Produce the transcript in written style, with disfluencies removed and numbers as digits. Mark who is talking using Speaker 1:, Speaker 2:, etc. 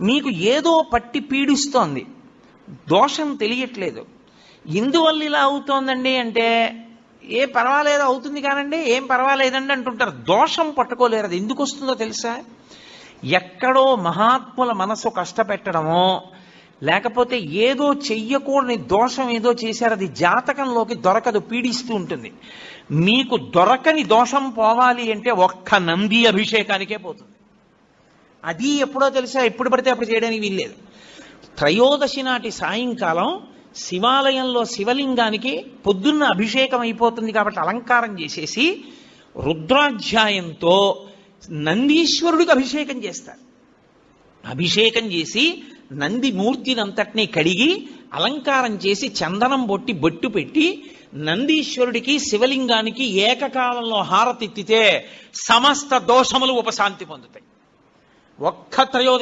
Speaker 1: మీకు ఏదో పట్టి పీడిస్తోంది, దోషం తెలియట్లేదు. ఇందువల్ల ఇలా అవుతోందండి అంటే ఏ పర్వాలేదు అవుతుంది కానండి, ఏం పర్వాలేదండి అంటుంటారు. దోషం పట్టుకోలేరు. అది ఎందుకు వస్తుందో తెలుసా? ఎక్కడో మహాత్ముల మనసు కష్టపెట్టడమో, లేకపోతే ఏదో చెయ్యకూడని దోషం ఏదో చేశారు, అది జాతకంలోకి దొరకదు, పీడిస్తూ ఉంటుంది. మీకు దొరకని దోషం పోవాలి అంటే ఒక్క నంది అభిషేకానికే పోతుంది. అది ఎప్పుడో తెలుసా? ఎప్పుడు పడితే అప్పుడు చేయడానికి వీల్లేదు. త్రయోదశి నాటి సాయంకాలం శివాలయంలో శివలింగానికి పొద్దున్న అభిషేకం అయిపోతుంది కాబట్టి అలంకారం చేసేసి రుద్రాధ్యాయంతో నందీశ్వరుడికి అభిషేకం చేస్తారు. అభిషేకం చేసి నంది మూర్తినంతటినీ కడిగి అలంకారం చేసి చందనం బొట్టి బొట్టు పెట్టి నందీశ్వరుడికి శివలింగానికి ఏకకాలంలో హారతిత్తితే సమస్త దోషములు ఉపశాంతి పొందుతాయి. ఒక్క త్రయోదశి